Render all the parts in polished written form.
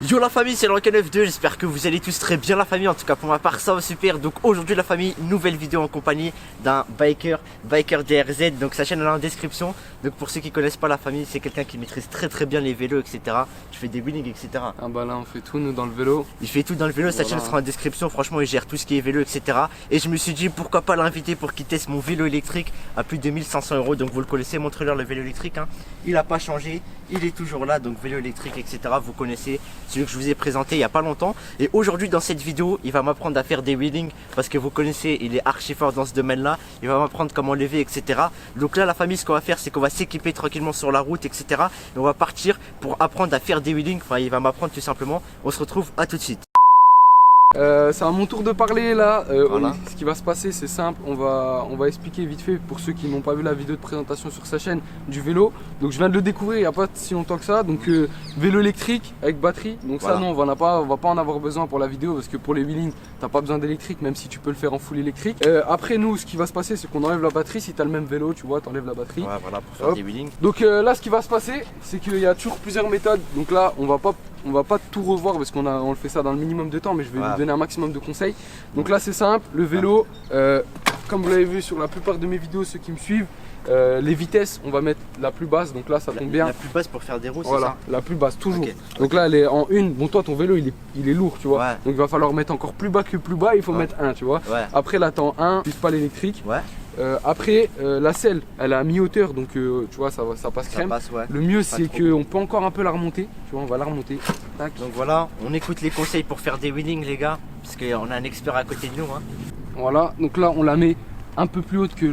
Yo la famille, c'est l'Anka92, j'espère que vous allez tous très bien la famille, en tout cas pour ma part ça va super. Donc aujourd'hui la famille, nouvelle vidéo en compagnie d'un biker DRZ, donc sa chaîne elle est en description. Donc pour ceux qui connaissent pas la famille, c'est quelqu'un qui maîtrise très bien les vélos, etc. Tu fais des wheelings, etc. Ah bah là on fait tout nous dans le vélo. Il fait tout dans le vélo, sa chaîne sera en description, franchement il gère tout ce qui est vélo, etc. Et je me suis dit pourquoi pas l'inviter pour qu'il teste mon vélo électrique à plus de 1500 €. Donc vous le connaissez, montrez-leur le vélo électrique, hein. Il a pas changé, il est toujours là, donc vélo électrique, etc. Vous connaissez, celui que je vous ai présenté il y a pas longtemps. Et aujourd'hui dans cette vidéo, il va m'apprendre à faire des wheelings parce que vous connaissez, il est archi fort dans ce domaine-là. Il va m'apprendre comment lever, etc. Donc là la famille, ce qu'on va faire, c'est qu'on va s'équiper tranquillement sur la route, etc. Et on va partir pour apprendre à faire des wheelings. Enfin, il va m'apprendre tout simplement. On se retrouve à tout de suite. C'est à mon tour de parler là. Voilà. Ce qui va se passer, c'est simple. On va expliquer vite fait pour ceux qui n'ont pas vu la vidéo de présentation sur sa chaîne du vélo. Donc je viens de le découvrir il n'y a pas si longtemps que ça. Donc vélo électrique avec batterie. Donc voilà. Ça non, on va pas en avoir besoin pour la vidéo parce que pour les wheelings, t'as pas besoin d'électrique, même si tu peux le faire en full électrique. Après nous, ce qui va se passer, c'est qu'on enlève la batterie. Si tu as le même vélo, tu vois, t'enlèves la batterie. Ouais, voilà, pour faire des wheelings. Donc là, ce qui va se passer, c'est qu'il y a toujours plusieurs méthodes. Donc là, on va pas tout revoir parce on le fait ça dans le minimum de temps, mais je vais vous donner un maximum de conseils. Donc là c'est simple, le vélo, comme vous l'avez vu sur la plupart de mes vidéos, ceux qui me suivent, les vitesses on va mettre la plus basse, donc là ça tombe bien. La plus basse pour faire des roues, voilà, c'est ça? la plus basse toujours. Okay. Donc là elle est en 1, bon toi ton vélo il est lourd tu vois, ouais. Donc il va falloir mettre encore plus bas que plus bas, il faut mettre 1 tu vois. Ouais. Après là t'es en 1, tu pas l'électrique. Ouais. Après la selle elle est à mi-hauteur, donc tu vois ça passe crème. Passe, ouais. Le mieux c'est qu'on peut encore un peu la remonter, tu vois, on va la remonter. Tac. Donc voilà, on écoute les conseils pour faire des wheelings les gars, parce qu'on a un expert à côté de nous, hein. Voilà, donc là on la met un peu plus haute que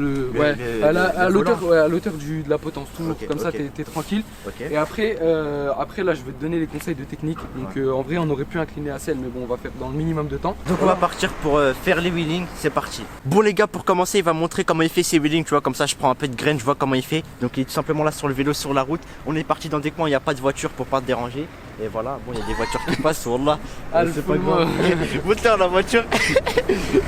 à l'auteur de la potence, toujours, okay, comme ça t'es tranquille. Okay. Et après là je vais te donner les conseils de technique. Donc en vrai on aurait pu incliner la selle, mais bon on va faire dans le minimum de temps. Donc on va partir pour faire les wheelings, c'est parti. Bon les gars, pour commencer il va montrer comment il fait ses wheelings, tu vois, comme ça je prends un peu de graines, je vois comment il fait. Donc il est tout simplement là sur le vélo, sur la route. On est parti dans des coins où il n'y a pas de voiture pour pas te déranger. Et voilà, bon il y a des voitures qui passent, wallah. C'est pas grave. Moteur la voiture.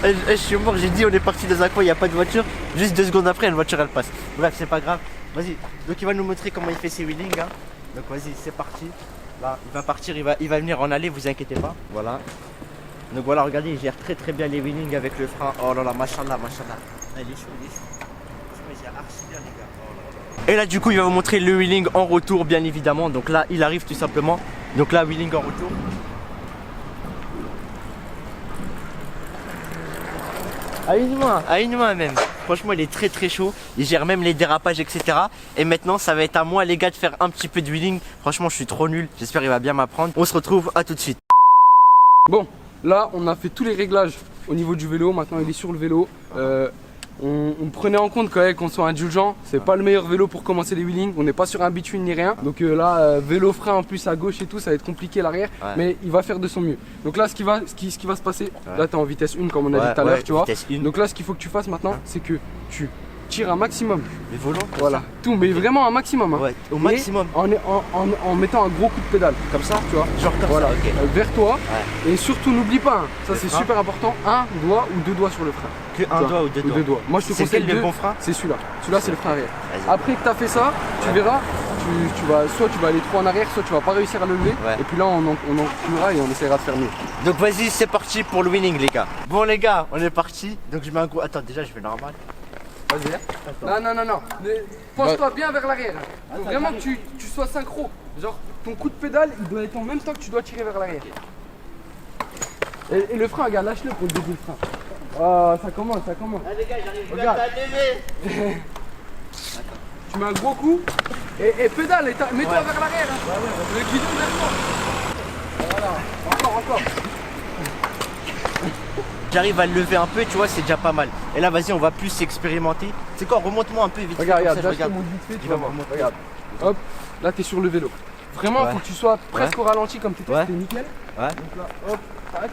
Je suis mort, j'ai dit on est parti dans un coin, il n'y a pas de voiture. Juste 2 secondes après, une voiture elle passe. Bref, c'est pas grave. Vas-y. Donc il va nous montrer comment il fait ses wheelings, hein. Donc vas-y, c'est parti. Là, il va partir, il va venir en aller, vous inquiétez pas. Voilà. Donc voilà, regardez, il gère très bien les wheelings avec le frein. Oh là là, machallah. Il est chaud. Franchement, il gère archi bien les gars. Oh là là. Et là du coup, il va vous montrer le wheeling en retour, bien évidemment. Donc là, il arrive tout simplement. Donc là, wheeling en retour. À une main même. Franchement il est très chaud. Il gère même les dérapages, etc. Et maintenant ça va être à moi les gars de faire un petit peu de wheeling. Franchement je suis trop nul. J'espère qu'il va bien m'apprendre. On se retrouve à tout de suite. Bon là on a fait tous les réglages au niveau du vélo. Maintenant il est sur le vélo. On prenait en compte quand même qu'on soit indulgent. C'est pas le meilleur vélo pour commencer les wheelings. On n'est pas sur un bitume ni rien. Donc là vélo frein en plus à gauche et tout, ça va être compliqué à l'arrière. Mais il va faire de son mieux. Donc là ce qui va se passer, là t'es en vitesse 1 comme on a dit tout à l'heure, tu vois. Donc là ce qu'il faut que tu fasses maintenant, c'est que tu tires un maximum. Les volants, voilà, tout, mais vraiment un maximum, hein. Ouais, au maximum. En mettant un gros coup de pédale, comme ça, tu vois. Genre comme voilà, ça, okay. Vers toi. Et surtout n'oublie pas, hein, ça c'est super important, un doigt ou 2 doigts sur le frein. Que un doigt ou 2 doigts. Moi je te conseille le bon frein. C'est celui-là. Celui-là c'est le frein arrière. Après que tu as fait ça, tu verras, soit tu vas aller trop en arrière, soit tu vas pas réussir à le lever. Et puis là on enculera et on essaiera de faire mieux. Donc vas-y, c'est parti pour le wheeling les gars. Bon les gars, on est parti. Donc je mets un gros. Attends, déjà je fais normal. Vas-y. Non. Penche-toi bien vers l'arrière. Faut vraiment que tu sois synchro. Genre ton coup de pédale il doit être en même temps que tu dois tirer vers l'arrière. Et le frein, regarde, lâche-le pour le début le frein. Oh, ça commence. Ah les gars, j'arrive bien à lever. Tu mets un gros coup et pédale, mets-toi vers l'arrière. Le guidon vers toi. Voilà, encore. J'arrive à le lever un peu, tu vois, c'est déjà pas mal. Et là, vas-y, on va plus s'expérimenter. C'est quoi, remonte-moi un peu vite. Regarde, vite fait, tu vas voir. Regarde. Hop, là t'es sur le vélo. Vraiment, il faut que tu sois presque au ralenti comme t'étais, c'était nickel. Donc là, hop, tac.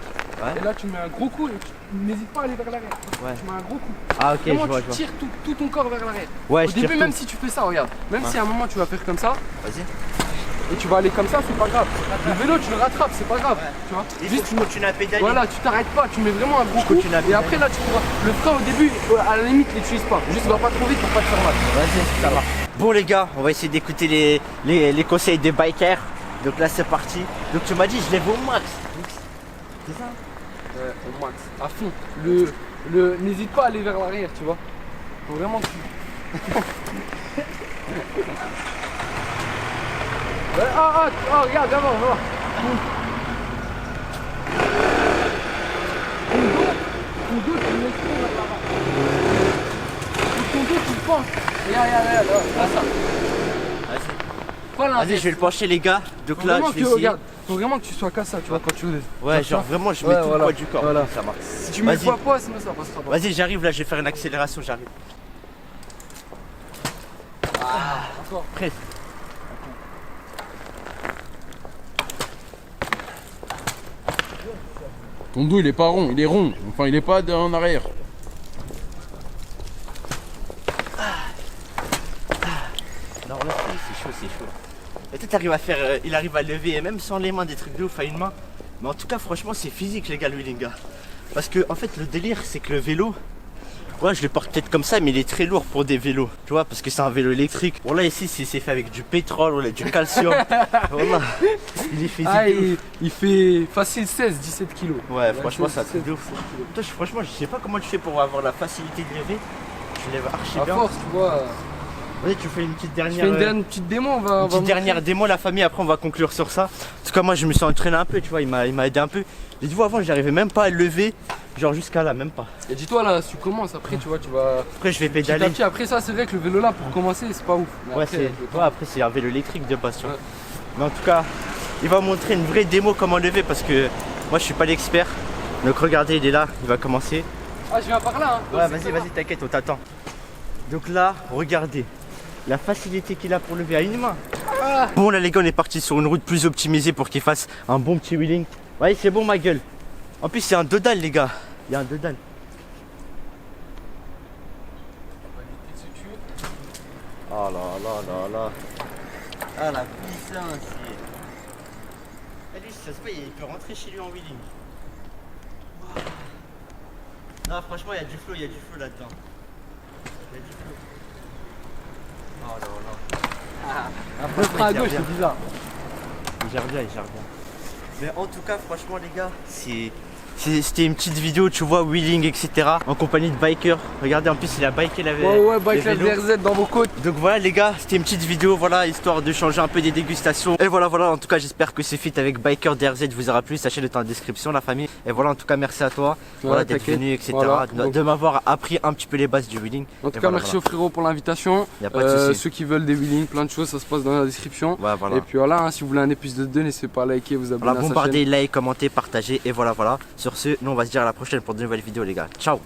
Et là tu mets un gros coup et n'hésite pas à aller vers l'arrière. Tu mets un gros coup. Ah ok, vraiment, je vois. Tu tires tout ton corps vers l'arrière. Ouais, au début, même si tu fais ça, regarde. Même si à un moment tu vas faire comme ça. Vas-y. Et tu vas aller comme ça, c'est pas grave. Le vélo, tu le rattrapes, c'est pas grave. Tu vois. Juste tu continues à pédaler. Voilà, tu t'arrêtes pas, tu mets vraiment un gros coup. Et après là, tu pourras. Le frein au début, à la limite, l'utilise pas. Juste va pas trop vite pour pas te faire mal. Vas-y, ça marche. Bon les gars, on va essayer d'écouter les conseils des bikers. Donc là c'est parti. Donc tu m'as dit je lève au max. C'est ça? Au max, à fond. N'hésite pas à aller vers l'arrière, tu vois. Faut vraiment que tu... regarde, d'abord, voir. Ton dos, tu le mets trop vers l'avant. Ton dos, tu le penches. Regarde, là, ça. Vas-y, je vais le pencher les gars. Donc là, je vais essayer. Regarde, faut vraiment que tu sois comme ça, tu vois, quand tu veux. Ouais, genre vraiment, je mets tout le poids du corps. Voilà. Ça marche. Si tu mets le poids, sinon ça passera pas. Vas-y, j'arrive là, je vais faire une accélération, j'arrive. Encore. Prêt. Ton dos il est pas rond, il est rond. Enfin il est pas en arrière. Non là c'est chaud. Et toi t'arrives à faire, il arrive à lever et même sans les mains des trucs de ouf à une main. Mais en tout cas franchement c'est physique les gars le wheeling. Parce que en fait le délire c'est que le vélo, ouais je le porte peut-être comme ça mais il est très lourd pour des vélos. Tu vois parce que c'est un vélo électrique. Bon là ici c'est fait avec du pétrole, voilà, du calcium. Voilà. Il est physique. Ah il fait facile 16-17 kilos. Ouais franchement ça truc de ouf. Toi franchement je sais pas comment tu fais pour avoir la facilité de lever. Je lève archi À bien. force tu vois. Vas-y tu fais une petite dernière. Une petite démo, on va. Une petite dernière démo la famille, après on va conclure sur ça. En tout cas moi je me suis entraîné un peu, tu vois, il m'a aidé un peu. Et tu vois avant j'arrivais même pas à lever, genre jusqu'à là, même pas. Et dis-toi là, si tu commences après tu vois, tu vas. Après je vais pédaler. Petit. Après ça c'est vrai que le vélo là pour commencer c'est pas ouf. Mais Ouais, après c'est un vélo électrique de base. Ouais. Mais en tout cas, il va montrer une vraie démo comment lever parce que moi je suis pas l'expert. Donc regardez, il est là, il va commencer. Ah je viens par là hein. Ouais vas-y t'inquiète, on t'attend. Donc là, regardez. La facilité qu'il a pour lever à une main. Ah. Bon là les gars on est parti sur une route plus optimisée pour qu'il fasse un bon petit wheeling. Ouais c'est bon ma gueule. En plus c'est un dodal les gars. Il y a un dodal. Oh là. Ah la puissance. Et lui ça se voit il peut rentrer chez lui en wheeling. Wow. Non franchement il y a du flow là-dedans. Il y a du flow. Oh là. Après frein à gauche c'est bizarre. Il gère bien. Mais en tout cas franchement les gars, c'était une petite vidéo tu vois wheeling etc. En compagnie de bikers. Regardez en plus il a biké la bike la DRZ dans vos côtes. Donc voilà les gars, c'était une petite vidéo voilà histoire de changer un peu des dégustations. Et voilà en tout cas j'espère que ce feat avec Biker DRZ vous aura plu. Sachez le temps en description la famille. Et voilà en tout cas merci à toi voilà, d'être venu etc. Voilà, de m'avoir appris un petit peu les bases du wheeling. En tout cas merci au frérot pour l'invitation. Y a pas de soucis. Ceux qui veulent des wheeling, plein de choses ça se passe dans la description. Ouais, voilà. Et puis voilà hein, si vous voulez un épisode 2 n'hésitez pas à liker, vous abonner à sa chaîne. Bombardez, like, commentez, partagez et voilà. Sur ce, nous on va se dire à la prochaine pour de nouvelles vidéos les gars. Ciao.